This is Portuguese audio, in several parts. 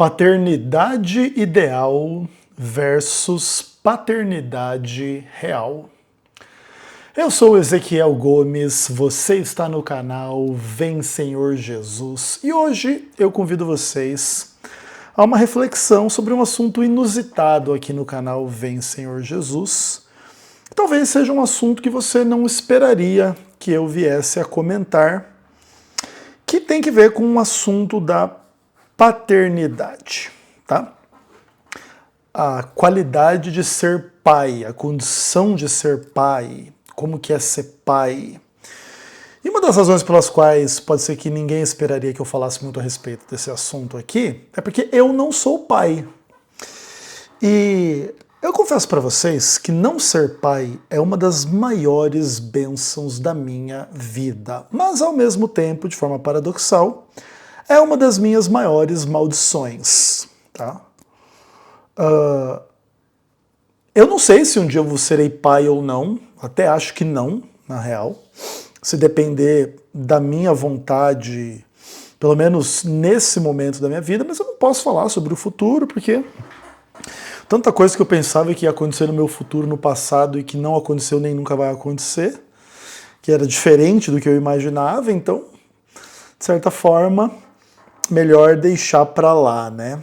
Paternidade ideal versus paternidade real. Eu sou Ezequiel Gomes, você está no canal Vem Senhor Jesus e hoje eu convido vocês a uma reflexão sobre um assunto inusitado aqui no canal Vem Senhor Jesus. Talvez seja um assunto que você não esperaria que eu viesse a comentar, que tem que ver com um assunto da paternidade, tá? A qualidade de ser pai, a condição de ser pai, como que é ser pai. E uma das razões pelas quais pode ser que ninguém esperaria que eu falasse muito a respeito desse assunto aqui, é porque eu não sou pai. E eu confesso para vocês que não ser pai é uma das maiores bênçãos da minha vida, mas ao mesmo tempo, de forma paradoxal, é uma das minhas maiores maldições, tá? Eu não sei se um dia eu serei pai ou não, até acho que não, na real. Se depender da minha vontade, pelo menos nesse momento da minha vida, mas eu não posso falar sobre o futuro, porque tanta coisa que eu pensava que ia acontecer no meu futuro, no passado, e que não aconteceu nem nunca vai acontecer, que era diferente do que eu imaginava, então, de certa forma, melhor deixar pra lá, né?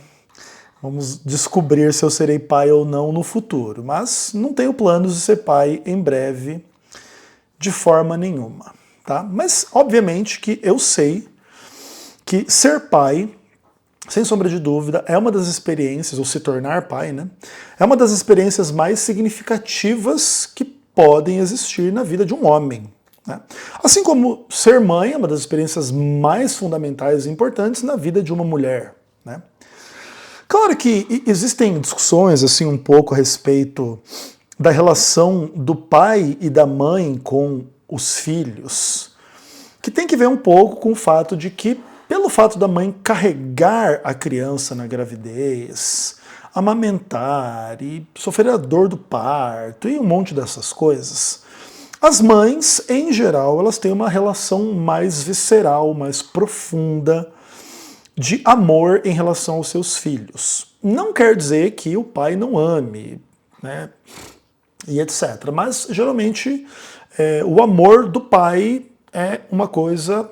Vamos descobrir se eu serei pai ou não no futuro, mas não tenho planos de ser pai em breve, de forma nenhuma, tá? Mas, obviamente, que eu sei que ser pai, sem sombra de dúvida, é uma das experiências, ou se tornar pai, né? É uma das experiências mais significativas que podem existir na vida de um homem, né? Assim como ser mãe é uma das experiências mais fundamentais e importantes na vida de uma mulher, né? Claro que existem discussões assim um pouco a respeito da relação do pai e da mãe com os filhos, que tem que ver um pouco com o fato de que, pelo fato da mãe carregar a criança na gravidez, amamentar e sofrer a dor do parto e um monte dessas coisas, as mães, em geral, elas têm uma relação mais visceral, mais profunda de amor em relação aos seus filhos. Não quer dizer que o pai não ame, né, e etc. Mas, geralmente, o amor do pai é uma coisa,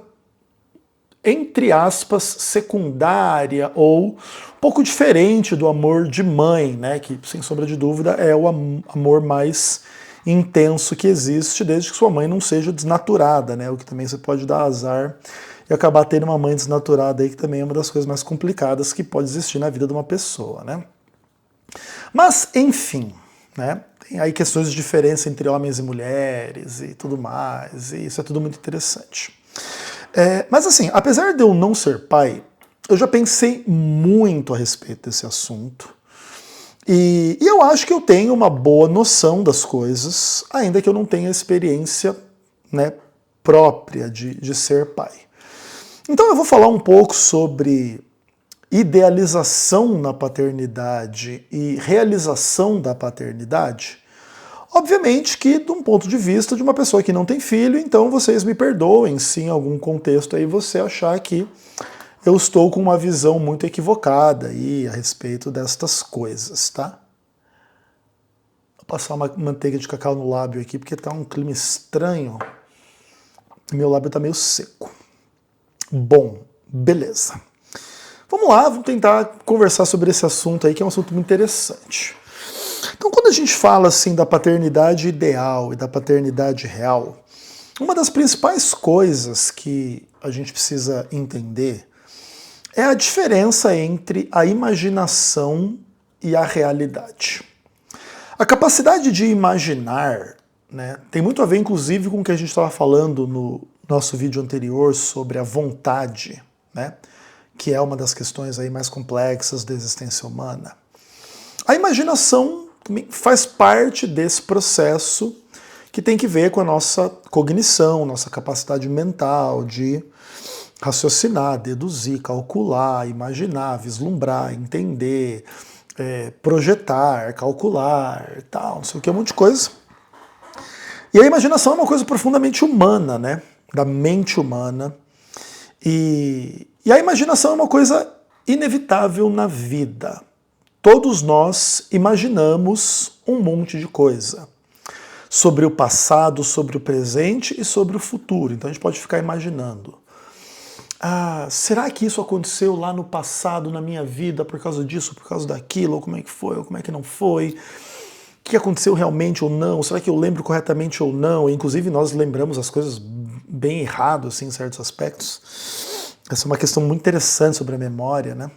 entre aspas, secundária ou um pouco diferente do amor de mãe, né, que, sem sombra de dúvida, é o amor mais intenso que existe, desde que sua mãe não seja desnaturada, né, o que também você pode dar azar e acabar tendo uma mãe desnaturada aí, que também é uma das coisas mais complicadas que pode existir na vida de uma pessoa, né. Mas, enfim, né, tem aí questões de diferença entre homens e mulheres e tudo mais, e isso é tudo muito interessante. Mas assim, apesar de eu não ser pai, eu já pensei muito a respeito desse assunto, e eu acho que eu tenho uma boa noção das coisas, ainda que eu não tenha experiência, né, própria de ser pai. Então eu vou falar um pouco sobre idealização na paternidade e realização da paternidade. Obviamente que de um ponto de vista de uma pessoa que não tem filho, então vocês me perdoem se em algum contexto aí você achar que eu estou com uma visão muito equivocada aí a respeito destas coisas, tá? Vou passar uma manteiga de cacau no lábio aqui porque tá um clima estranho e meu lábio tá meio seco. Bom, beleza. Vamos lá, vamos tentar conversar sobre esse assunto aí, que é um assunto muito interessante. Então, quando a gente fala assim da paternidade ideal e da paternidade real, uma das principais coisas que a gente precisa entender é a diferença entre a imaginação e a realidade. A capacidade de imaginar, né, tem muito a ver, inclusive, com o que a gente estava falando no nosso vídeo anterior sobre a vontade, né, que é uma das questões aí mais complexas da existência humana. A imaginação faz parte desse processo que tem que ver com a nossa cognição, nossa capacidade mental de raciocinar, deduzir, calcular, imaginar, vislumbrar, entender, projetar, calcular, tal, não sei o que, um monte de coisa. E a imaginação é uma coisa profundamente humana, né? Da mente humana. E a imaginação é uma coisa inevitável na vida. Todos nós imaginamos um monte de coisa sobre o passado, sobre o presente e sobre o futuro. Então a gente pode ficar imaginando. Será que isso aconteceu lá no passado, na minha vida, por causa disso, por causa daquilo, ou como é que foi, ou como é que não foi? O que aconteceu realmente ou não? Será que eu lembro corretamente ou não? Inclusive nós lembramos as coisas bem errado, assim, em certos aspectos. Essa é uma questão muito interessante sobre a memória, né?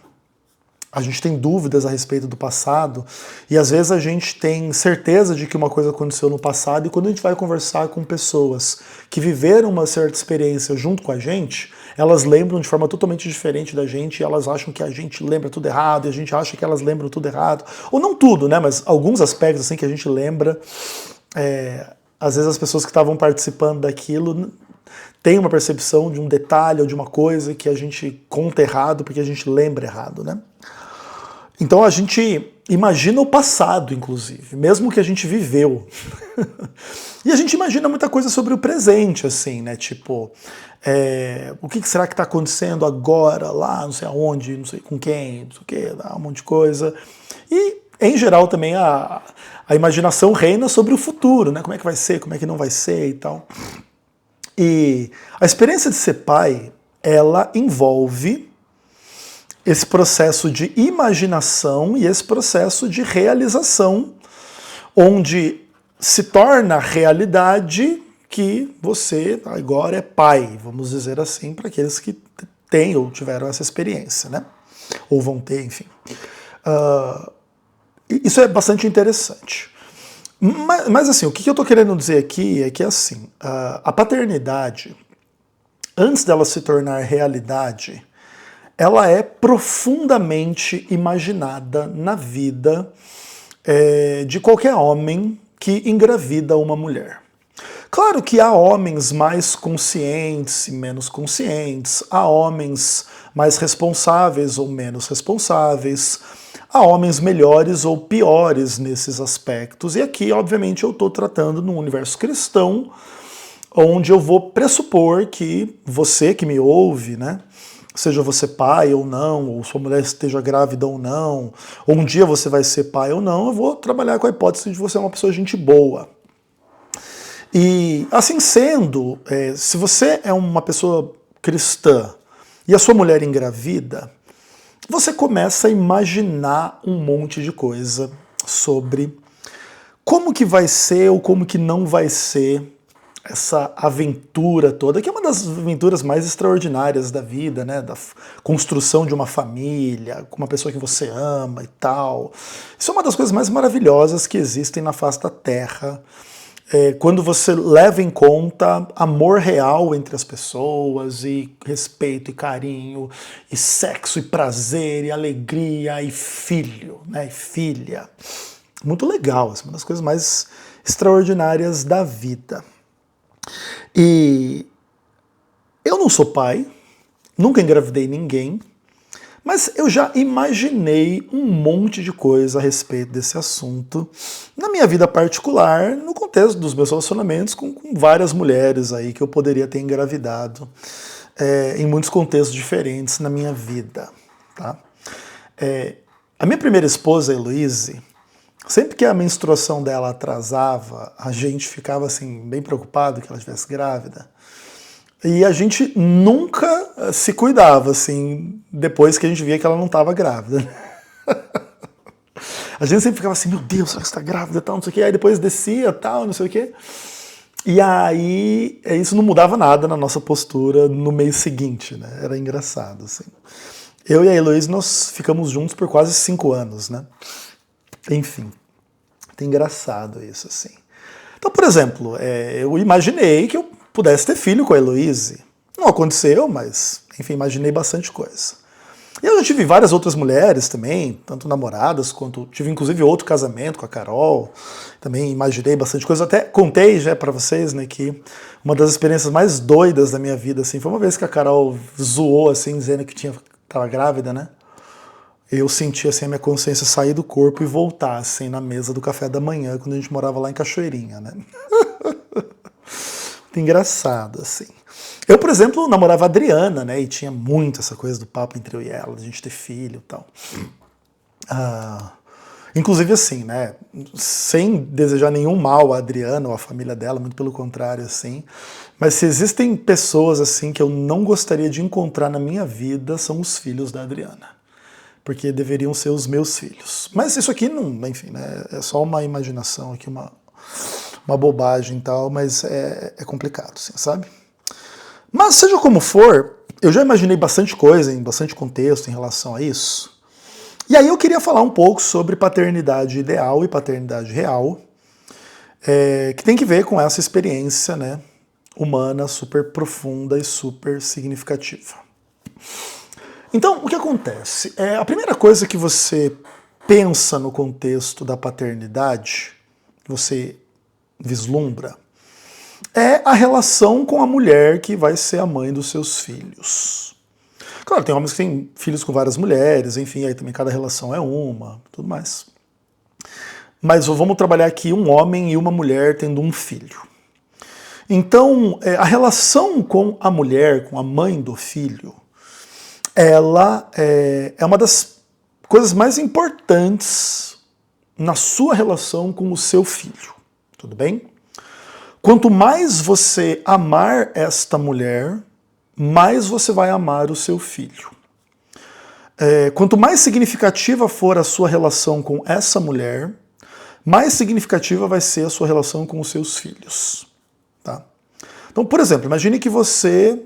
A gente tem dúvidas a respeito do passado e às vezes a gente tem certeza de que uma coisa aconteceu no passado e quando a gente vai conversar com pessoas que viveram uma certa experiência junto com a gente, elas lembram de forma totalmente diferente da gente e elas acham que a gente lembra tudo errado e a gente acha que elas lembram tudo errado. Ou não tudo, né? Mas alguns aspectos assim que a gente lembra. Às vezes as pessoas que estavam participando daquilo têm uma percepção de um detalhe ou de uma coisa que a gente conta errado porque a gente lembra errado, né? Então a gente imagina o passado, inclusive, mesmo que a gente viveu. E a gente imagina muita coisa sobre o presente, assim, né? Tipo, o que será que está acontecendo agora, lá, não sei aonde, não sei com quem, não sei o quê, um monte de coisa. E, em geral, também a imaginação reina sobre o futuro, né? Como é que vai ser, como é que não vai ser e tal. E a experiência de ser pai, ela envolve esse processo de imaginação e esse processo de realização, onde se torna realidade que você agora é pai, vamos dizer assim, para aqueles que têm ou tiveram essa experiência, né? Ou vão ter, enfim. Isso é bastante interessante. Mas assim, o que eu estou querendo dizer aqui é que assim, a paternidade, antes dela se tornar realidade, ela é profundamente imaginada na vida de qualquer homem que engravida uma mulher. Claro que há homens mais conscientes e menos conscientes, há homens mais responsáveis ou menos responsáveis, há homens melhores ou piores nesses aspectos. E aqui, obviamente, eu estou tratando no universo cristão, onde eu vou pressupor que você que me ouve, né? Seja você pai ou não, ou sua mulher esteja grávida ou não, ou um dia você vai ser pai ou não, eu vou trabalhar com a hipótese de você ser uma pessoa gente boa. E assim sendo, se você é uma pessoa cristã e a sua mulher engravida, você começa a imaginar um monte de coisa sobre como que vai ser ou como que não vai ser essa aventura toda, que é uma das aventuras mais extraordinárias da vida, né? Da construção de uma família, com uma pessoa que você ama e tal. Isso é uma das coisas mais maravilhosas que existem na face da Terra. Quando você leva em conta amor real entre as pessoas, e respeito e carinho, e sexo e prazer, e alegria, e filho, né? E filha. Muito legal, é uma das coisas mais extraordinárias da vida. E eu não sou pai, nunca engravidei ninguém, mas eu já imaginei um monte de coisa a respeito desse assunto na minha vida particular, no contexto dos meus relacionamentos com várias mulheres aí que eu poderia ter engravidado em muitos contextos diferentes na minha vida. Tá? A minha primeira esposa, a Heloise, sempre que a menstruação dela atrasava, a gente ficava assim bem preocupado que ela estivesse grávida. E a gente nunca se cuidava, assim, depois que a gente via que ela não estava grávida. A gente sempre ficava assim, meu Deus, será que você está grávida, tal, não sei o quê. Aí depois descia, tal, não sei o quê. E aí, isso não mudava nada na nossa postura no mês seguinte, né? Era engraçado, assim. Eu e a Heloísa, nós ficamos juntos por quase 5 anos, né? Enfim, é engraçado isso, assim. Então, por exemplo, eu imaginei que eu pudesse ter filho com a Heloise. Não aconteceu, mas, enfim, imaginei bastante coisa. E eu já tive várias outras mulheres também, tanto namoradas, quanto tive inclusive outro casamento com a Carol. Também imaginei bastante coisa. Até contei já para vocês, né, que uma das experiências mais doidas da minha vida, assim, foi uma vez que a Carol zoou, assim, dizendo que estava grávida, né? Eu senti assim a minha consciência sair do corpo e voltar assim na mesa do café da manhã quando a gente morava lá em Cachoeirinha, né? muito engraçado, assim. Eu, por exemplo, namorava a Adriana, né? E tinha muito essa coisa do papo entre eu e ela, de a gente ter filho e tal. Inclusive assim, né? Sem desejar nenhum mal à Adriana ou à família dela, muito pelo contrário, assim. Mas se existem pessoas assim que eu não gostaria de encontrar na minha vida, são os filhos da Adriana. Porque deveriam ser os meus filhos. Mas isso aqui não, enfim, né? É só uma imaginação aqui, uma bobagem e tal, mas é complicado, assim, sabe? Mas seja como for, eu já imaginei bastante coisa, em bastante contexto em relação a isso. E aí eu queria falar um pouco sobre paternidade ideal e paternidade real, que tem que ver com essa experiência, né, humana super profunda e super significativa. Então, o que acontece? A primeira coisa que você pensa no contexto da paternidade, que você vislumbra, é a relação com a mulher que vai ser a mãe dos seus filhos. Claro, tem homens que têm filhos com várias mulheres, enfim, aí também cada relação é uma, tudo mais. Mas vamos trabalhar aqui um homem e uma mulher tendo um filho. Então, a relação com a mulher, com a mãe do filho, ela é uma das coisas mais importantes na sua relação com o seu filho. Tudo bem? Quanto mais você amar esta mulher, mais você vai amar o seu filho. Quanto mais significativa for a sua relação com essa mulher, mais significativa vai ser a sua relação com os seus filhos. Tá? Então, por exemplo, imagine que você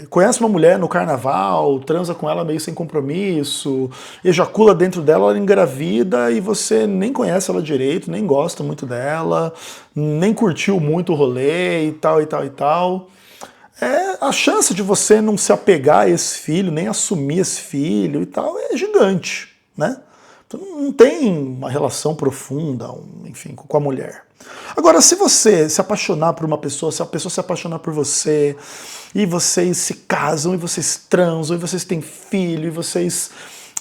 conhece uma mulher no carnaval, transa com ela meio sem compromisso, ejacula dentro dela, ela engravida e você nem conhece ela direito, nem gosta muito dela, nem curtiu muito o rolê e tal, e tal, e tal. A chance de você não se apegar a esse filho, nem assumir esse filho e tal, é gigante, né? Então não tem uma relação profunda, enfim, com a mulher. Agora, se você se apaixonar por uma pessoa, se a pessoa se apaixonar por você, e vocês se casam, e vocês transam, e vocês têm filho, e vocês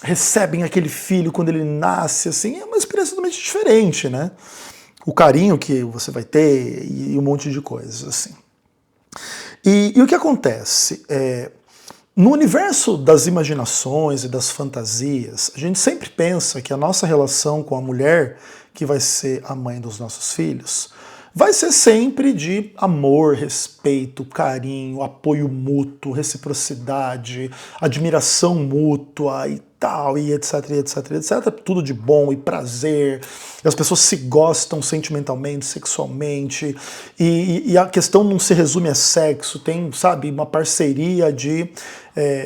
recebem aquele filho quando ele nasce, assim, é uma experiência totalmente diferente, né? O carinho que você vai ter e um monte de coisas, assim. E o que acontece? No universo das imaginações e das fantasias, a gente sempre pensa que a nossa relação com a mulher, que vai ser a mãe dos nossos filhos, vai ser sempre de amor, respeito, carinho, apoio mútuo, reciprocidade, admiração mútua e tal, e etc, etc, etc. Tudo de bom e prazer. E as pessoas se gostam sentimentalmente, sexualmente. E a questão não se resume a sexo, tem, sabe, uma parceria de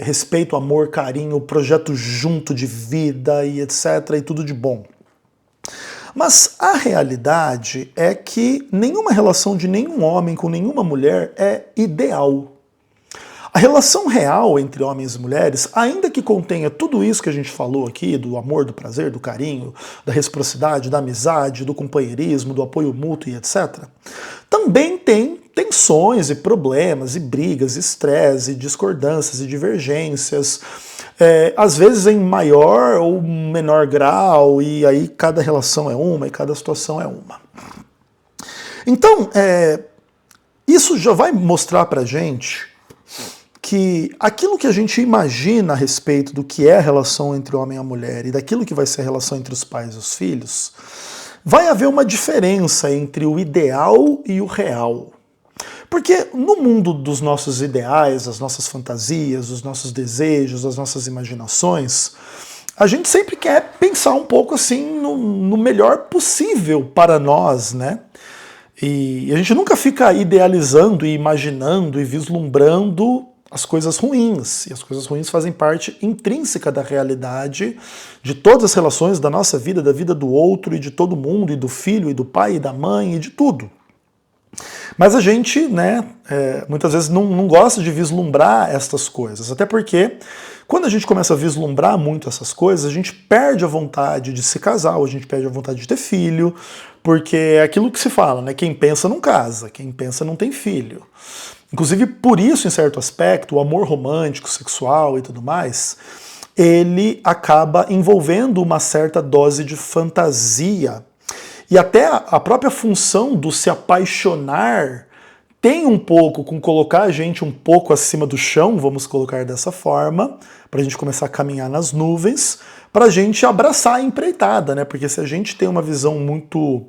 respeito, amor, carinho, projeto junto de vida e etc, e tudo de bom. Mas a realidade é que nenhuma relação de nenhum homem com nenhuma mulher é ideal. A relação real entre homens e mulheres, ainda que contenha tudo isso que a gente falou aqui, do amor, do prazer, do carinho, da reciprocidade, da amizade, do companheirismo, do apoio mútuo e etc., também tem tensões e problemas e brigas, estresse, discordâncias e divergências, às vezes em maior ou menor grau, e aí cada relação é uma e cada situação é uma. Então, isso já vai mostrar pra gente que aquilo que a gente imagina a respeito do que é a relação entre o homem e a mulher e daquilo que vai ser a relação entre os pais e os filhos, vai haver uma diferença entre o ideal e o real. Porque no mundo dos nossos ideais, das nossas fantasias, dos nossos desejos, das nossas imaginações, a gente sempre quer pensar um pouco assim no melhor possível para nós, né? E a gente nunca fica idealizando e imaginando e vislumbrando as coisas ruins. E as coisas ruins fazem parte intrínseca da realidade de todas as relações da nossa vida, da vida do outro e de todo mundo, e do filho, e do pai, e da mãe, e de tudo. Mas a gente, né, muitas vezes não gosta de vislumbrar estas coisas, até porque quando a gente começa a vislumbrar muito essas coisas, a gente perde a vontade de se casar, ou a gente perde a vontade de ter filho, porque é aquilo que se fala, né, quem pensa não casa, quem pensa não tem filho. Inclusive, por isso, em certo aspecto, o amor romântico, sexual e tudo mais, ele acaba envolvendo uma certa dose de fantasia. E até a própria função do se apaixonar tem um pouco com colocar a gente um pouco acima do chão, vamos colocar dessa forma, para a gente começar a caminhar nas nuvens, para a gente abraçar a empreitada, né? Porque se a gente tem uma visão muito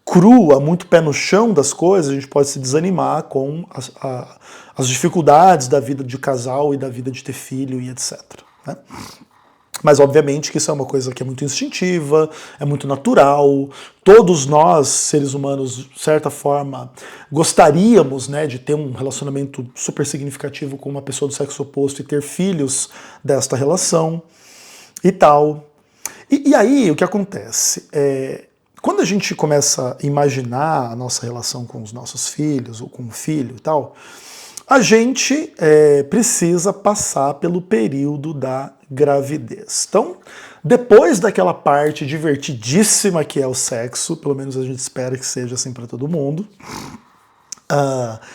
crua, muito pé no chão das coisas, a gente pode se desanimar com as dificuldades da vida de casal e da vida de ter filho e etc. Né? Mas obviamente que isso é uma coisa que é muito instintiva, é muito natural. Todos nós, seres humanos, de certa forma, gostaríamos, né, de ter um relacionamento super significativo com uma pessoa do sexo oposto e ter filhos desta relação e tal. E aí o que acontece? Quando a gente começa a imaginar a nossa relação com os nossos filhos ou com o filho e tal, a gente precisa passar pelo período da gravidez. Então, depois daquela parte divertidíssima que é o sexo, pelo menos a gente espera que seja assim para todo mundo,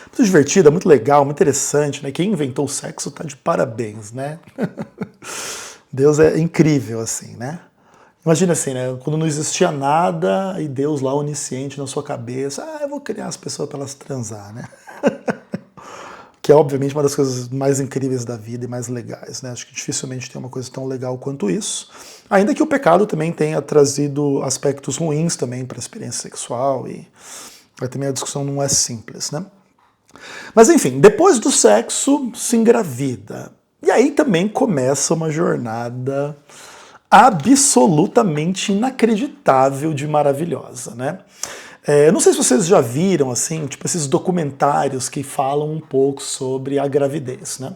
muito divertida, muito legal, muito interessante, né? Quem inventou o sexo tá de parabéns, né? Deus é incrível, assim, né? Imagina assim, né? Quando não existia nada e Deus lá onisciente na sua cabeça, eu vou criar as pessoas para elas transar, né? Que é obviamente uma das coisas mais incríveis da vida e mais legais, né? Acho que dificilmente tem uma coisa tão legal quanto isso. Ainda que o pecado também tenha trazido aspectos ruins também para a experiência sexual e também a discussão não é simples, né? Mas enfim, depois do sexo se engravida. E aí também começa uma jornada absolutamente inacreditável de maravilhosa, né? Não sei se vocês já viram, assim, tipo esses documentários que falam um pouco sobre a gravidez, né?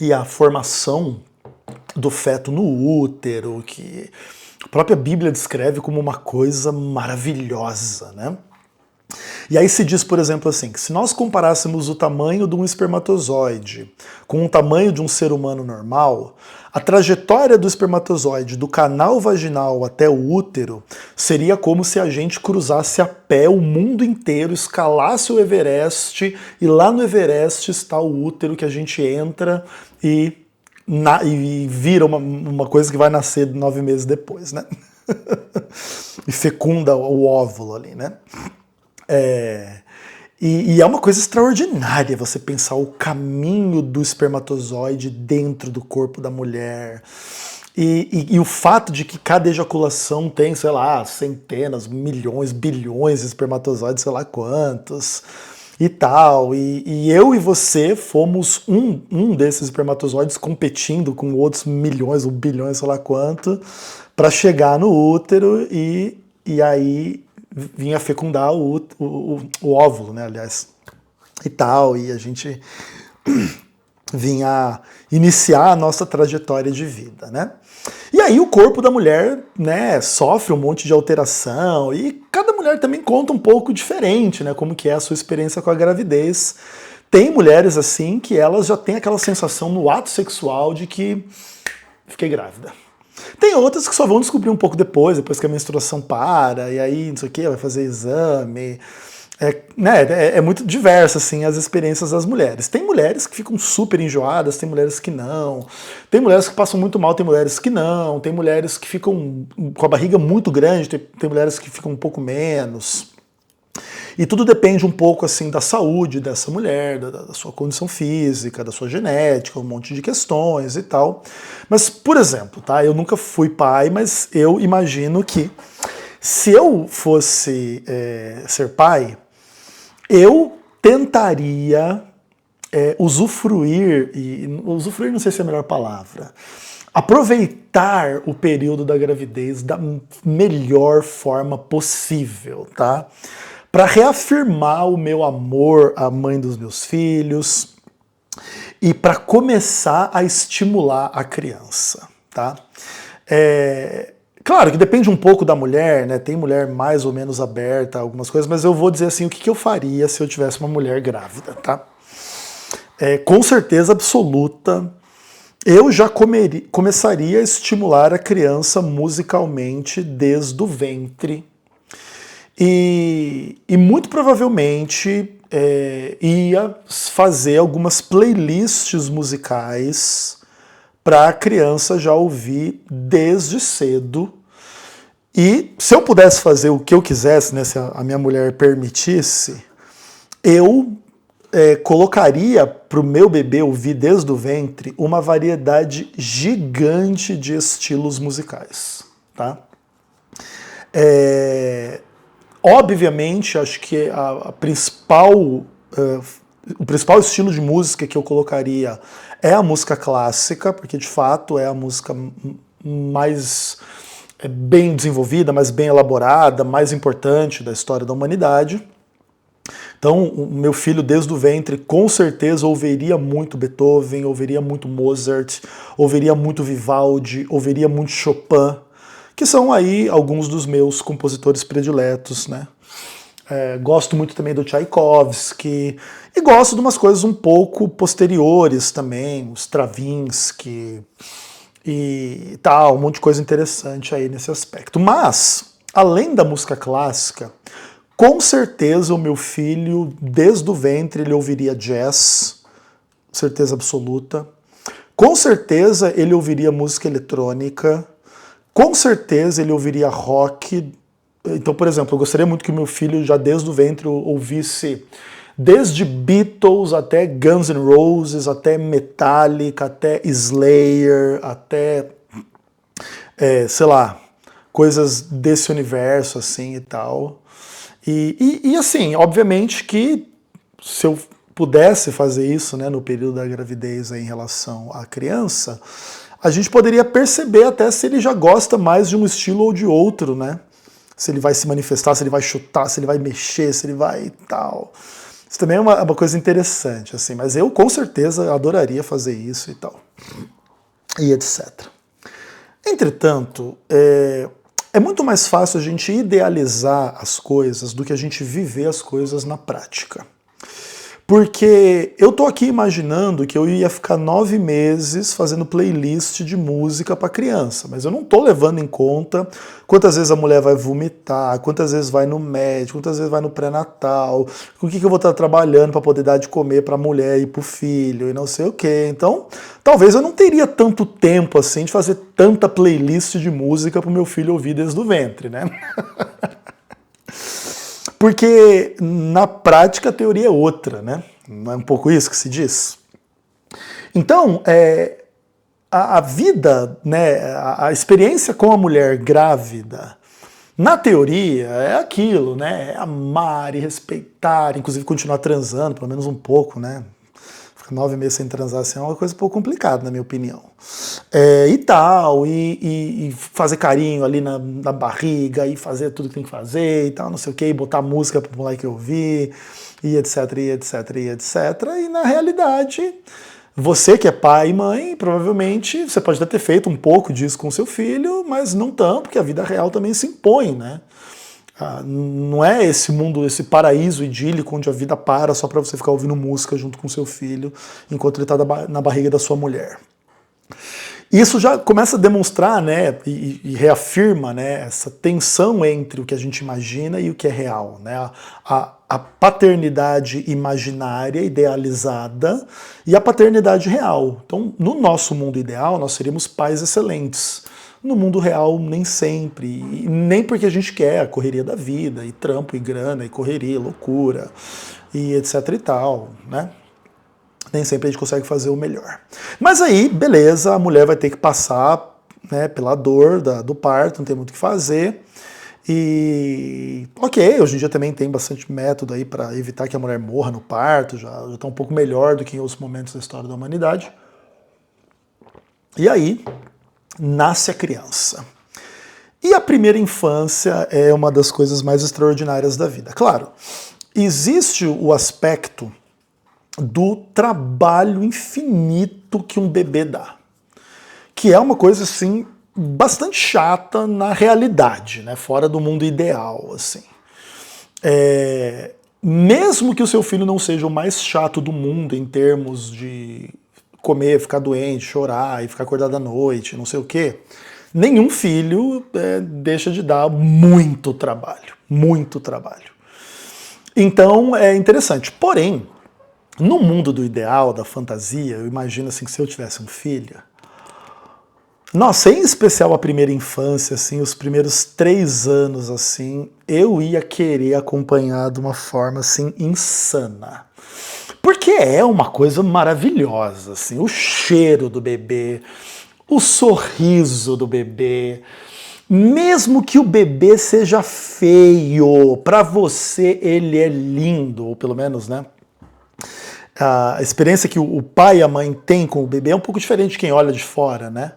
E a formação do feto no útero, que a própria Bíblia descreve como uma coisa maravilhosa, né? E aí se diz, por exemplo, assim, que se nós comparássemos o tamanho de um espermatozoide com o tamanho de um ser humano normal, a trajetória do espermatozoide do canal vaginal até o útero seria como se a gente cruzasse a pé o mundo inteiro, escalasse o Everest, e lá no Everest está o útero que a gente entra e vira uma coisa que vai nascer 9 meses depois, né? E fecunda o óvulo ali, né? E é uma coisa extraordinária você pensar o caminho do espermatozoide dentro do corpo da mulher. E o fato de que cada ejaculação tem, sei lá, centenas, milhões, bilhões de espermatozoides, sei lá quantos, e tal. E eu e você fomos um desses espermatozoides competindo com outros milhões ou bilhões, sei lá quanto, para chegar no útero e aí vinha fecundar o óvulo, né, aliás, e tal, e a gente vinha iniciar a nossa trajetória de vida, né? E aí o corpo da mulher, né, sofre um monte de alteração, e cada mulher também conta um pouco diferente, né, como que é a sua experiência com a gravidez. Tem mulheres assim que elas já têm aquela sensação no ato sexual de que fiquei grávida. Tem outras que só vão descobrir um pouco depois que a menstruação para, e aí não sei o que, vai fazer exame. É muito diversa assim, as experiências das mulheres. Tem mulheres que ficam super enjoadas, tem mulheres que não. Tem mulheres que passam muito mal, tem mulheres que não. Tem mulheres que ficam com a barriga muito grande, tem mulheres que ficam um pouco menos. E tudo depende um pouco assim da saúde dessa mulher, da sua condição física, da sua genética, um monte de questões e tal. Mas, por exemplo, tá? Eu nunca fui pai, mas eu imagino que se eu fosse ser pai, eu tentaria usufruir, e usufruir não sei se é a melhor palavra, aproveitar o período da gravidez da melhor forma possível, tá? Para reafirmar o meu amor à mãe dos meus filhos e para começar a estimular a criança, tá? Claro que depende um pouco da mulher, né? Tem mulher mais ou menos aberta a algumas coisas, mas eu vou dizer assim o que eu faria se eu tivesse uma mulher grávida, tá? Com certeza absoluta, eu já começaria a estimular a criança musicalmente desde o ventre. E muito provavelmente ia fazer algumas playlists musicais para a criança já ouvir desde cedo. E se eu pudesse fazer o que eu quisesse, né, se a minha mulher permitisse, eu colocaria para o meu bebê ouvir desde o ventre uma variedade gigante de estilos musicais, tá? Obviamente, acho que o principal estilo de música que eu colocaria é a música clássica, porque de fato é a música mais bem desenvolvida, mais bem elaborada, mais importante da história da humanidade. Então, o meu filho, desde o ventre, com certeza ouviria muito Beethoven, ouviria muito Mozart, ouviria muito Vivaldi, ouviria muito Chopin, que são aí alguns dos meus compositores prediletos, né? Gosto muito também do Tchaikovsky, e gosto de umas coisas um pouco posteriores também, o Stravinsky e tal, um monte de coisa interessante aí nesse aspecto. Mas, além da música clássica, com certeza o meu filho, desde o ventre, ele ouviria jazz, certeza absoluta. Com certeza ele ouviria música eletrônica. Com certeza ele ouviria rock. Então, por exemplo, eu gostaria muito que o meu filho, já desde o ventre, ouvisse desde Beatles até Guns N' Roses, até Metallica, até Slayer, até, sei lá, coisas desse universo assim e tal. E assim, obviamente que se eu pudesse fazer isso, né, no período da gravidez aí, em relação à criança, a gente poderia perceber até se ele já gosta mais de um estilo ou de outro, né? Se ele vai se manifestar, se ele vai chutar, se ele vai mexer, se ele vai tal. Isso também é uma coisa interessante, assim, mas eu com certeza adoraria fazer isso e tal. E etc. Entretanto, é muito mais fácil a gente idealizar as coisas do que a gente viver as coisas na prática. Porque eu tô aqui imaginando que eu ia ficar 9 meses fazendo playlist de música para criança, mas eu não tô levando em conta quantas vezes a mulher vai vomitar, quantas vezes vai no médico, quantas vezes vai no pré-natal, com o que eu vou estar trabalhando para poder dar de comer para a mulher e para o filho e não sei o quê. Então, talvez eu não teria tanto tempo assim de fazer tanta playlist de música para o meu filho ouvir desde o ventre, né? Porque na prática a teoria é outra, né? Não é um pouco isso que se diz? Então, a vida, né, a experiência com a mulher grávida, na teoria, é aquilo, né? É amar e respeitar, inclusive continuar transando, pelo menos um pouco, né? Ficar 9 meses sem transar assim, é uma coisa um pouco complicada, na minha opinião. E tal, e fazer carinho ali na barriga, e fazer tudo que tem que fazer, e tal, não sei o que, e botar música pro moleque ouvir, e etc, e etc, e etc. E na realidade, você que é pai e mãe, provavelmente você pode até ter feito um pouco disso com seu filho, mas não tanto, porque a vida real também se impõe, né? Não é esse mundo, esse paraíso idílico onde a vida para só para você ficar ouvindo música junto com seu filho enquanto ele está na barriga da sua mulher. Isso já começa a demonstrar, né, e reafirma, né, essa tensão entre o que a gente imagina e o que é real, né? A paternidade imaginária, idealizada, e a paternidade real. Então, no nosso mundo ideal, nós seríamos pais excelentes. No mundo real, nem sempre, e nem porque a gente quer a correria da vida, e trampo, e grana, e correria, loucura, e etc e tal, né? Nem sempre a gente consegue fazer o melhor. Mas aí, beleza, a mulher vai ter que passar, né, pela dor do parto, não tem muito o que fazer. E ok, hoje em dia também tem bastante método aí para evitar que a mulher morra no parto, já está um pouco melhor do que em outros momentos da história da humanidade. E aí, nasce a criança. E a primeira infância é uma das coisas mais extraordinárias da vida. Claro, existe o aspecto do trabalho infinito que um bebê dá, que é uma coisa assim bastante chata na realidade, né? Fora do mundo ideal, assim. Mesmo que o seu filho não seja o mais chato do mundo em termos de comer, ficar doente, chorar e ficar acordado à noite, não sei o quê, nenhum filho deixa de dar muito trabalho, muito trabalho. Então é interessante. Porém, no mundo do ideal, da fantasia, eu imagino assim que se eu tivesse um filho, Nossa, em especial a primeira infância, assim, os primeiros 3 anos, assim, eu ia querer acompanhar de uma forma, assim, insana. Porque é uma coisa maravilhosa, assim, o cheiro do bebê, o sorriso do bebê, mesmo que o bebê seja feio, para você ele é lindo, ou pelo menos, né? A experiência que o pai e a mãe têm com o bebê é um pouco diferente de quem olha de fora, né?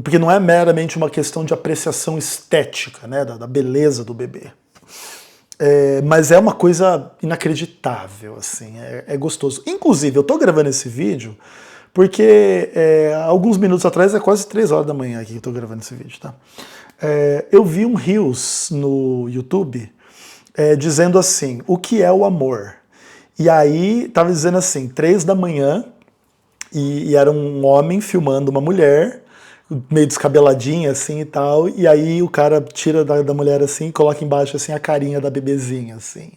Porque não é meramente uma questão de apreciação estética, né, da beleza do bebê. Mas é uma coisa inacreditável, assim, é gostoso. Inclusive, eu tô gravando esse vídeo porque alguns minutos atrás, é quase 3 horas da manhã aqui que eu tô gravando esse vídeo, tá? Eu vi um Reels no YouTube dizendo assim, o que é o amor? E aí tava dizendo assim, 3 da manhã, e era um homem filmando uma mulher, meio descabeladinha assim e tal, e aí o cara tira da mulher assim e coloca embaixo assim a carinha da bebezinha, assim.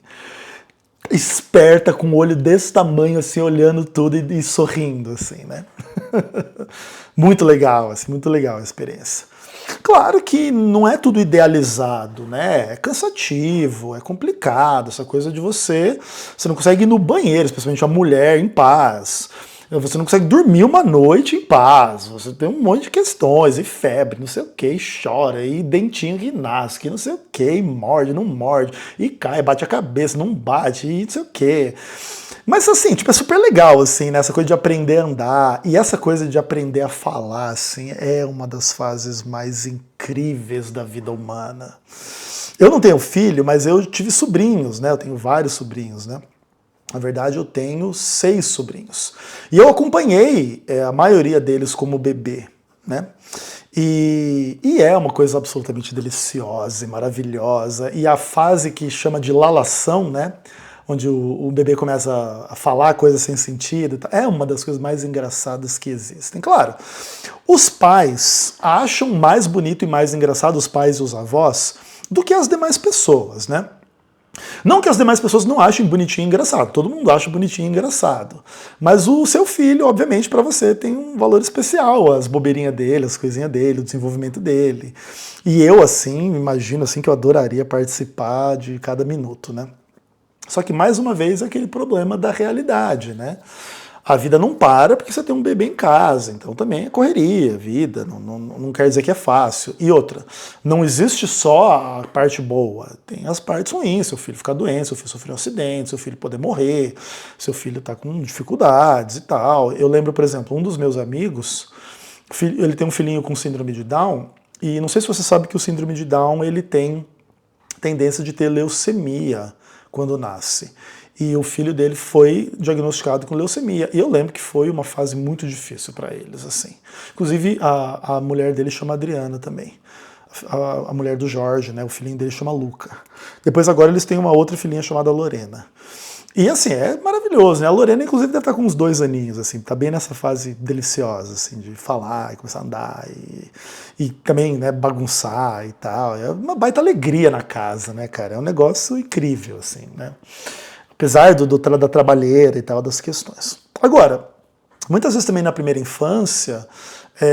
Esperta, com o olho desse tamanho, assim, olhando tudo e sorrindo, assim, né? Muito legal, assim, muito legal a experiência. Claro que não é tudo idealizado, né? É cansativo, é complicado, essa coisa de você não consegue ir no banheiro, especialmente a mulher, em paz. Você não consegue dormir uma noite em paz. Você tem um monte de questões, e febre, não sei o que, e chora, e dentinho que nasce, que não sei o que, e morde, não morde, e cai, bate a cabeça, não bate, e não sei o que. Mas assim, tipo, é super legal, assim, né? Essa coisa de aprender a andar, e essa coisa de aprender a falar, assim, é uma das fases mais incríveis da vida humana. Eu não tenho filho, mas eu tive sobrinhos, né? Eu tenho vários sobrinhos, né? Na verdade, eu tenho 6 sobrinhos. E eu acompanhei a maioria deles como bebê, né? E é uma coisa absolutamente deliciosa e maravilhosa. E a fase que chama de lalação, né? Onde o bebê começa a falar coisas sem sentido, é uma das coisas mais engraçadas que existem. Claro, os pais acham mais bonito e mais engraçado, os pais e os avós, do que as demais pessoas, né? Não que as demais pessoas não achem bonitinho e engraçado, todo mundo acha bonitinho e engraçado. Mas o seu filho, obviamente, para você tem um valor especial, as bobeirinhas dele, as coisinhas dele, o desenvolvimento dele. E eu, assim, imagino assim que eu adoraria participar de cada minuto, né? Só que, mais uma vez, aquele problema da realidade, né? A vida não para porque você tem um bebê em casa, então também é correria, vida, não quer dizer que é fácil. E outra, não existe só a parte boa, tem as partes ruins, seu filho ficar doente, seu filho sofrer um acidente, seu filho poder morrer, seu filho tá com dificuldades e tal. Eu lembro, por exemplo, um dos meus amigos, ele tem um filhinho com síndrome de Down, e não sei se você sabe que o síndrome de Down ele tem tendência de ter leucemia quando nasce. E o filho dele foi diagnosticado com leucemia. E eu lembro que foi uma fase muito difícil para eles, assim. Inclusive, a mulher dele chama Adriana também. A mulher do Jorge, né? O filhinho dele chama Luca. Depois, agora, eles têm uma outra filhinha chamada Lorena. E, assim, é maravilhoso, né? A Lorena, inclusive, deve estar com uns 2 aninhos, assim. Tá bem nessa fase deliciosa, assim, de falar e começar a andar. E também, né, bagunçar e tal. É uma baita alegria na casa, né, cara? É um negócio incrível, assim, né? Apesar da trabalheira e tal, das questões. Agora, muitas vezes também na primeira infância,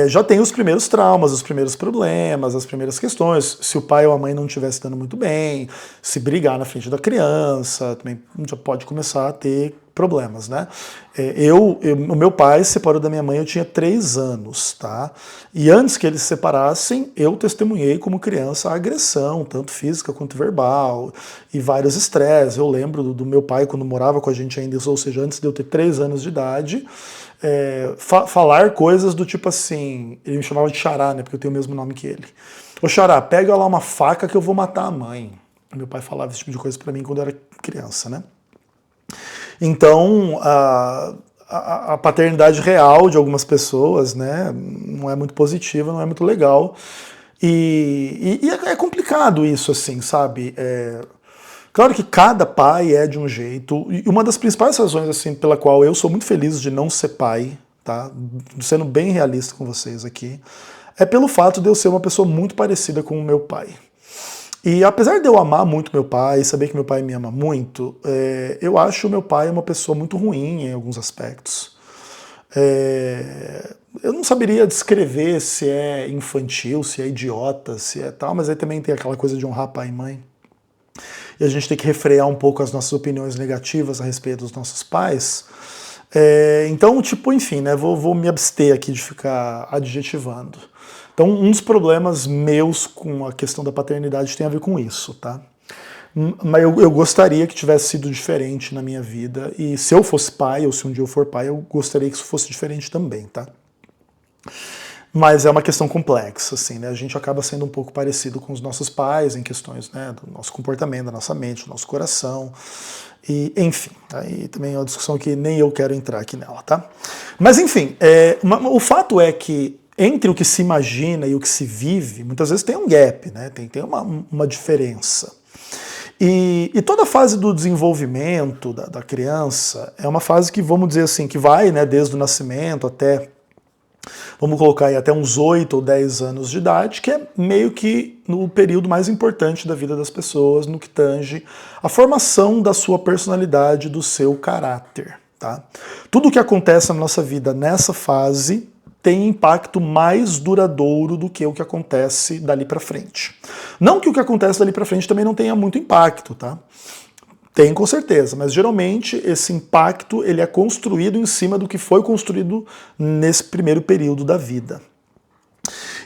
já tem os primeiros traumas, os primeiros problemas, as primeiras questões. Se o pai ou a mãe não estivesse dando muito bem, se brigar na frente da criança, também já pode começar a ter problemas, né? O meu pai se separou da minha mãe, eu tinha 3 anos, tá? E antes que eles se separassem, eu testemunhei como criança a agressão, tanto física quanto verbal, e vários estresses. Eu lembro do meu pai, quando morava com a gente ainda, ou seja, antes de eu ter 3 anos de idade, falar coisas do tipo assim, ele me chamava de Xará, né, porque eu tenho o mesmo nome que ele. Ô Xará, pega lá uma faca que eu vou matar a mãe. Meu pai falava esse tipo de coisa pra mim quando eu era criança, né? Então, a paternidade real de algumas pessoas, né, não é muito positiva, não é muito legal. E é complicado isso, assim, sabe? Claro que cada pai é de um jeito, e uma das principais razões, assim, pela qual eu sou muito feliz de não ser pai, tá? Sendo bem realista com vocês aqui, é pelo fato de eu ser uma pessoa muito parecida com o meu pai. E apesar de eu amar muito meu pai, saber que meu pai me ama muito, eu acho o meu pai uma pessoa muito ruim em alguns aspectos. Eu não saberia descrever se é infantil, se é idiota, se é tal, mas aí também tem aquela coisa de honrar pai e mãe. E a gente tem que refrear um pouco as nossas opiniões negativas a respeito dos nossos pais. Então, tipo, enfim, né, vou me abster aqui de ficar adjetivando. Então, um dos problemas meus com a questão da paternidade tem a ver com isso, tá? Mas eu gostaria que tivesse sido diferente na minha vida, e se eu fosse pai, ou se um dia eu for pai, eu gostaria que isso fosse diferente também, tá? Mas é uma questão complexa, assim, né? A gente acaba sendo um pouco parecido com os nossos pais em questões, né, do nosso comportamento, da nossa mente, do nosso coração, e enfim, aí também é uma discussão que nem eu quero entrar aqui nela, tá? Mas enfim, o fato é que entre o que se imagina e o que se vive, muitas vezes tem um gap, né? Tem uma diferença. E toda a fase do desenvolvimento da criança é uma fase que, vamos dizer assim, que vai, né, desde o nascimento até, vamos colocar aí, até uns 8 ou 10 anos de idade, que é meio que no período mais importante da vida das pessoas, no que tange a formação da sua personalidade, do seu caráter, tá? Tudo o que acontece na nossa vida nessa fase tem impacto mais duradouro do que o que acontece dali para frente. Não que o que acontece dali para frente também não tenha muito impacto, tá? Tem, com certeza, mas geralmente esse impacto ele é construído em cima do que foi construído nesse primeiro período da vida.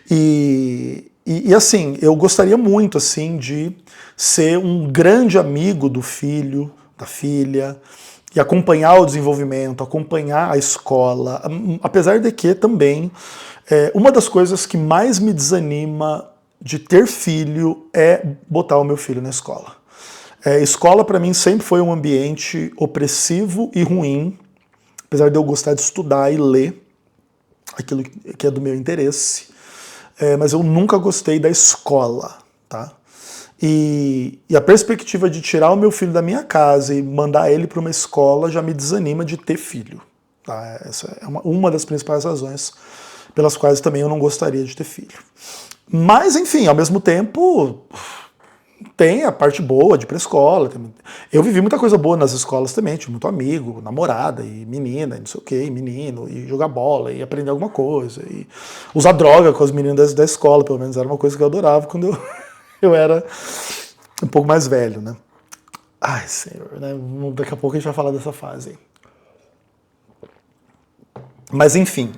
E assim, eu gostaria muito assim de ser um grande amigo do filho, da filha, e acompanhar o desenvolvimento, acompanhar a escola, apesar de que também uma das coisas que mais me desanima de ter filho é botar o meu filho na escola. Escola para mim sempre foi um ambiente opressivo e ruim, apesar de eu gostar de estudar e ler aquilo que é do meu interesse, mas eu nunca gostei da escola, tá? E a perspectiva de tirar o meu filho da minha casa e mandar ele para uma escola já me desanima de ter filho. Tá? Essa é uma das principais razões pelas quais também eu não gostaria de ter filho. Mas, enfim, ao mesmo tempo, tem a parte boa de ir para a escola. Eu vivi muita coisa boa nas escolas também, tive muito amigo, namorada, e menina, e não sei o quê, e menino, e jogar bola, e aprender alguma coisa, e usar droga com as meninas da escola, pelo menos era uma coisa que eu adorava quando eu era um pouco mais velho, né? Ai, senhor, né? Daqui a pouco a gente vai falar dessa fase aí. Mas, enfim,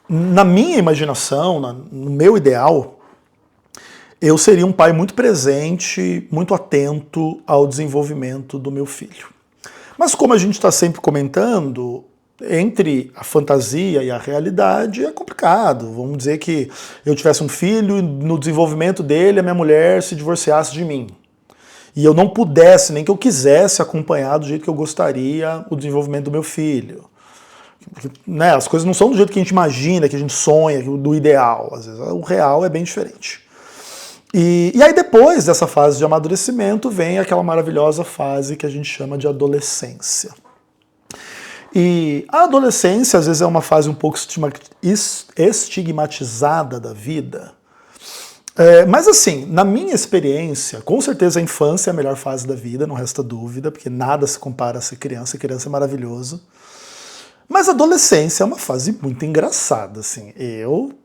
na minha imaginação, no meu ideal, eu seria um pai muito presente, muito atento ao desenvolvimento do meu filho. Mas como a gente está sempre comentando, entre a fantasia e a realidade é complicado. Vamos dizer que eu tivesse um filho e no desenvolvimento dele a minha mulher se divorciasse de mim. E eu não pudesse, nem que eu quisesse acompanhar do jeito que eu gostaria o desenvolvimento do meu filho. Porque, né, as coisas não são do jeito que a gente imagina, que a gente sonha, do ideal. Às vezes o real é bem diferente. E aí depois dessa fase de amadurecimento vem aquela maravilhosa fase que a gente chama de adolescência. E a adolescência, às vezes, é uma fase um pouco estigmatizada da vida. Mas, assim, na minha experiência, com certeza a infância é a melhor fase da vida, não resta dúvida, porque nada se compara a ser criança. Criança é maravilhoso. Mas a adolescência é uma fase muito engraçada, assim. Eu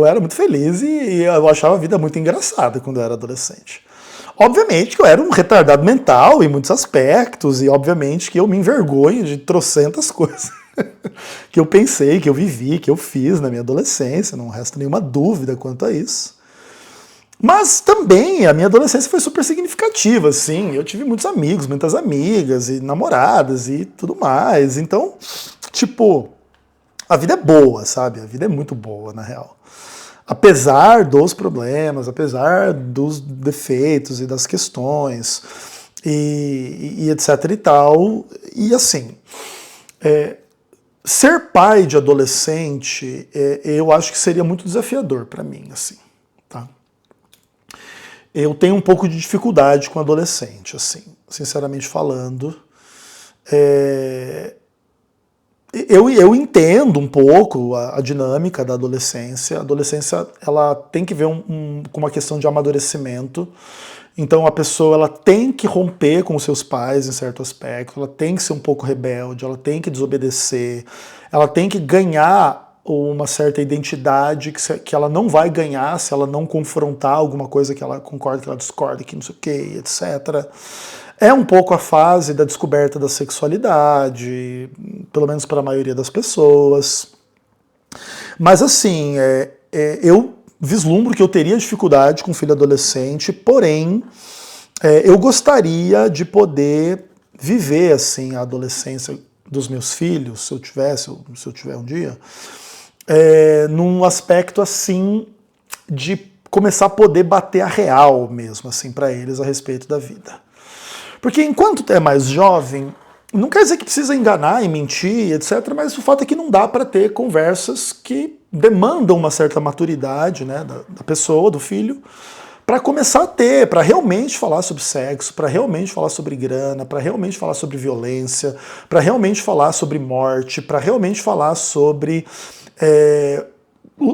era muito feliz e eu achava a vida muito engraçada quando eu era adolescente. Obviamente que eu era um retardado mental em muitos aspectos, e obviamente que eu me envergonho de trocentas coisas que eu pensei, que eu vivi, que eu fiz na minha adolescência, não resta nenhuma dúvida quanto a isso. Mas também a minha adolescência foi super significativa, assim, eu tive muitos amigos, muitas amigas e namoradas e tudo mais, então, tipo, a vida é boa, sabe? A vida é muito boa, na real. Apesar dos problemas, apesar dos defeitos e das questões, e etc e tal, e assim, ser pai de adolescente, eu acho que seria muito desafiador para mim, assim, tá? Eu tenho um pouco de dificuldade com adolescente, assim, sinceramente falando. Eu entendo um pouco a dinâmica da adolescência. A adolescência ela tem que ver com uma questão de amadurecimento. Então a pessoa ela tem que romper com os seus pais em certo aspecto, ela tem que ser um pouco rebelde, ela tem que desobedecer, ela tem que ganhar uma certa identidade que ela não vai ganhar se ela não confrontar alguma coisa que ela concorda, que ela discorda, que não sei o que, etc. É um pouco a fase da descoberta da sexualidade, pelo menos para a maioria das pessoas. Mas assim, eu vislumbro que eu teria dificuldade com filho adolescente, porém, eu gostaria de poder viver assim a adolescência dos meus filhos, se eu tiver um dia, num aspecto assim de começar a poder bater a real mesmo assim para eles a respeito da vida. Porque enquanto é mais jovem, não quer dizer que precisa enganar e mentir, etc., mas o fato é que não dá para ter conversas que demandam uma certa maturidade, né, da pessoa, do filho, para começar a ter, para realmente falar sobre sexo, para realmente falar sobre grana, para realmente falar sobre violência, para realmente falar sobre morte, para realmente falar sobre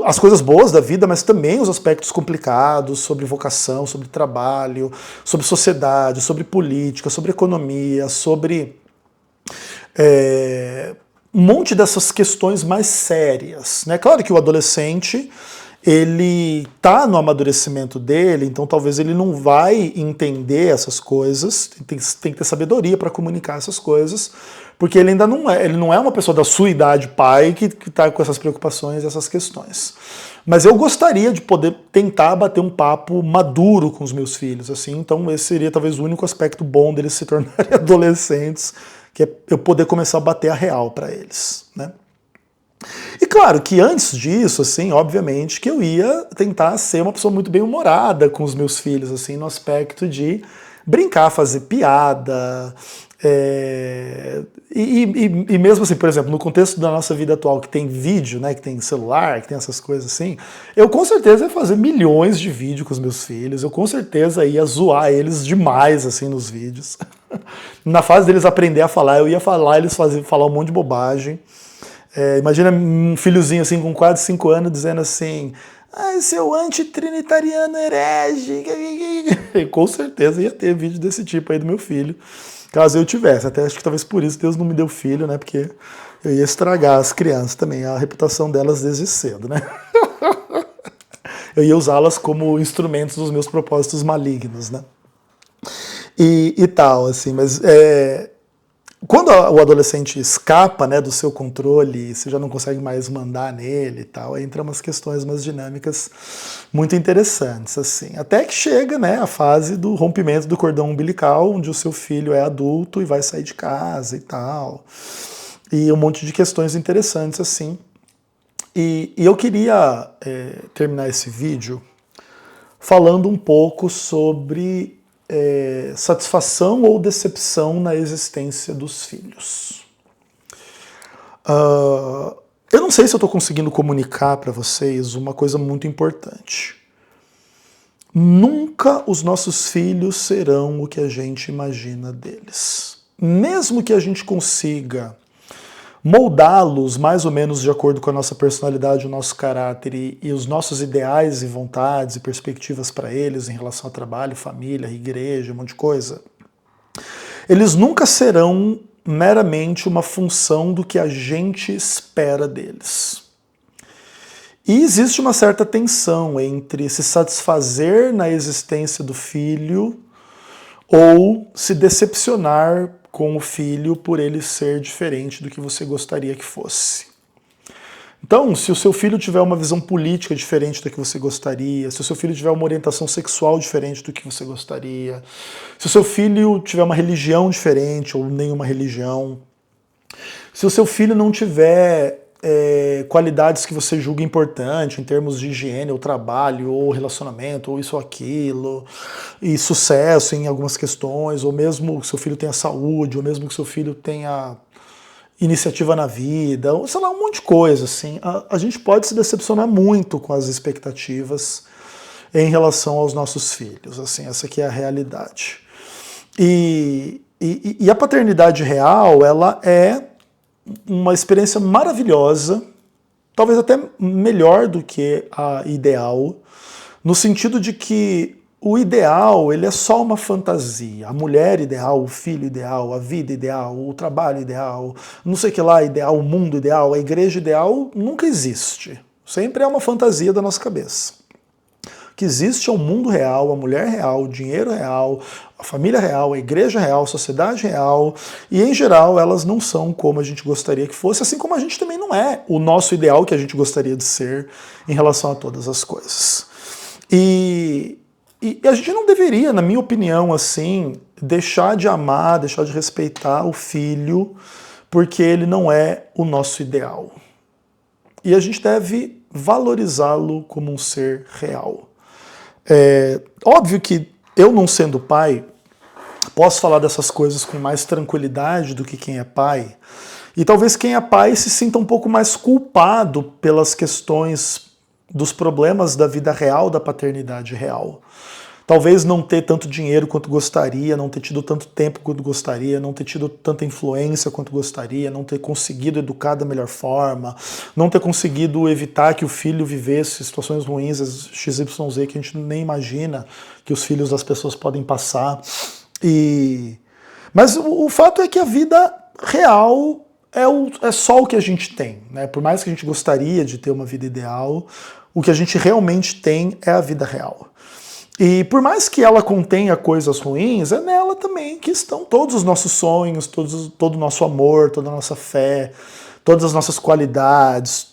as coisas boas da vida, mas também os aspectos complicados sobre vocação, sobre trabalho, sobre sociedade, sobre política, sobre economia, sobre um monte dessas questões mais sérias, né? Claro que o adolescente ele tá no amadurecimento dele, então talvez ele não vai entender essas coisas, tem que ter sabedoria para comunicar essas coisas, porque ele ainda não é uma pessoa da sua idade pai que está com essas preocupações, essas questões. Mas eu gostaria de poder tentar bater um papo maduro com os meus filhos, assim, então esse seria talvez o único aspecto bom deles se tornarem adolescentes, que é eu poder começar a bater a real para eles, né? E claro que antes disso, assim, obviamente que eu ia tentar ser uma pessoa muito bem-humorada com os meus filhos, assim, no aspecto de brincar, fazer piada, e mesmo assim, por exemplo, no contexto da nossa vida atual, que tem vídeo, né, que tem celular, que tem essas coisas assim, eu com certeza ia fazer milhões de vídeos com os meus filhos, eu com certeza ia zoar eles demais, assim, nos vídeos. Na fase deles aprender a falar, eu ia falar, eles falar um monte de bobagem. Imagina um filhozinho assim com quase 5 anos dizendo assim: seu antitrinitariano herege. Com certeza ia ter vídeo desse tipo aí do meu filho, caso eu tivesse. Até acho que talvez por isso Deus não me deu filho, né? Porque eu ia estragar as crianças também, a reputação delas desde cedo, né? Eu ia usá-las como instrumentos dos meus propósitos malignos, né? E tal, assim, mas quando o adolescente escapa, né, do seu controle, você já não consegue mais mandar nele e tal, aí entra umas questões, umas dinâmicas muito interessantes, assim. Até que chega, né, a fase do rompimento do cordão umbilical, onde o seu filho é adulto e vai sair de casa e tal. E um monte de questões interessantes, assim. E eu queria terminar esse vídeo falando um pouco sobre satisfação ou decepção na existência dos filhos. Eu não sei se eu estou conseguindo comunicar para vocês uma coisa muito importante. Nunca os nossos filhos serão o que a gente imagina deles. Mesmo que a gente consiga moldá-los mais ou menos de acordo com a nossa personalidade, o nosso caráter e os nossos ideais e vontades e perspectivas para eles em relação a trabalho, família, igreja, um monte de coisa, eles nunca serão meramente uma função do que a gente espera deles. E existe uma certa tensão entre se satisfazer na existência do filho ou se decepcionar com o filho por ele ser diferente do que você gostaria que fosse. Então, se o seu filho tiver uma visão política diferente do que você gostaria, se o seu filho tiver uma orientação sexual diferente do que você gostaria, se o seu filho tiver uma religião diferente ou nenhuma religião, se o seu filho não tiver qualidades que você julga importante em termos de higiene, ou trabalho, ou relacionamento, ou isso ou aquilo, e sucesso em algumas questões, ou mesmo que seu filho tenha saúde, ou mesmo que seu filho tenha iniciativa na vida, ou sei lá, um monte de coisa, assim, a gente pode se decepcionar muito com as expectativas em relação aos nossos filhos, assim, essa aqui é a realidade. E a paternidade real, ela é uma experiência maravilhosa, talvez até melhor do que a ideal, no sentido de que o ideal, ele é só uma fantasia. A mulher ideal, o filho ideal, a vida ideal, o trabalho ideal, não sei o que lá ideal, o mundo ideal, a igreja ideal, nunca existe. Sempre é uma fantasia da nossa cabeça. O que existe é o mundo real, a mulher real, o dinheiro real, a família real, a igreja real, a sociedade real, e em geral elas não são como a gente gostaria que fosse, assim como a gente também não é o nosso ideal que a gente gostaria de ser em relação a todas as coisas. E a gente não deveria, na minha opinião, assim, deixar de amar, deixar de respeitar o filho, porque ele não é o nosso ideal. E a gente deve valorizá-lo como um ser real. É óbvio que eu, não sendo pai, posso falar dessas coisas com mais tranquilidade do que quem é pai. E talvez quem é pai se sinta um pouco mais culpado pelas questões dos problemas da vida real, da paternidade real. Talvez não ter tanto dinheiro quanto gostaria, não ter tido tanto tempo quanto gostaria, não ter tido tanta influência quanto gostaria, não ter conseguido educar da melhor forma, não ter conseguido evitar que o filho vivesse situações ruins, XYZ, que a gente nem imagina que os filhos das pessoas podem passar. Mas o fato é que a vida real é só o que a gente tem, né? Por mais que a gente gostaria de ter uma vida ideal, o que a gente realmente tem é a vida real. E por mais que ela contenha coisas ruins, é nela também que estão todos os nossos sonhos, todo o nosso amor, toda a nossa fé, todas as nossas qualidades.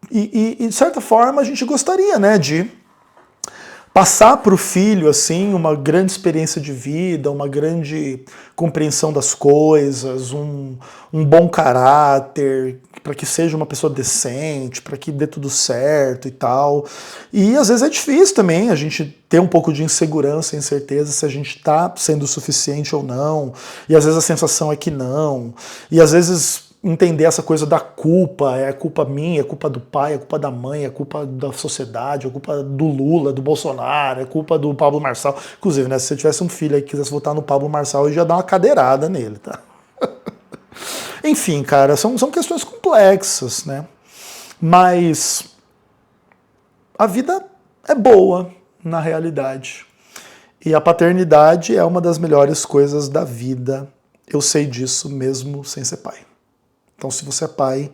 E de certa forma a gente gostaria, né, de passar para o filho assim uma grande experiência de vida, uma grande compreensão das coisas, um bom caráter, para que seja uma pessoa decente, para que dê tudo certo e tal. E às vezes é difícil também a gente ter um pouco de insegurança, incerteza se a gente está sendo o suficiente ou não. E às vezes a sensação é que não. E às vezes entender essa coisa da culpa, é culpa minha, é culpa do pai, é culpa da mãe, é culpa da sociedade, é culpa do Lula, do Bolsonaro, é culpa do Pablo Marçal. Inclusive, né, se você tivesse um filho aí que quisesse votar no Pablo Marçal, eu ia dar uma cadeirada nele, tá? Enfim, cara, são questões complexas, né? Mas a vida é boa, na realidade. E a paternidade é uma das melhores coisas da vida. Eu sei disso mesmo sem ser pai. Então, se você é pai,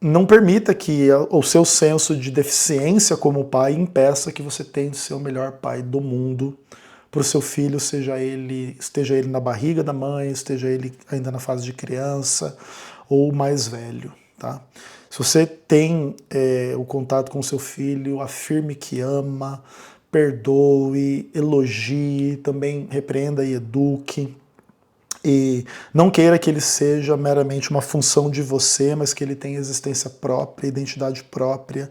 não permita que o seu senso de deficiência como pai impeça que você tenha de ser o melhor pai do mundo para o seu filho, esteja ele na barriga da mãe, esteja ele ainda na fase de criança ou mais velho, tá? Se você tem o contato com o seu filho, afirme que ama, perdoe, elogie, também repreenda e eduque. E não queira que ele seja meramente uma função de você, mas que ele tenha existência própria, identidade própria.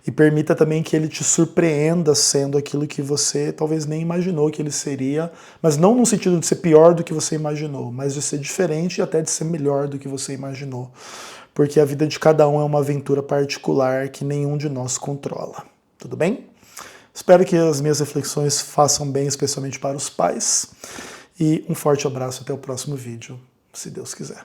E permita também que ele te surpreenda sendo aquilo que você talvez nem imaginou que ele seria, mas não no sentido de ser pior do que você imaginou, mas de ser diferente e até de ser melhor do que você imaginou. Porque a vida de cada um é uma aventura particular que nenhum de nós controla. Tudo bem? Espero que as minhas reflexões façam bem, especialmente para os pais. E um forte abraço, até o próximo vídeo, se Deus quiser.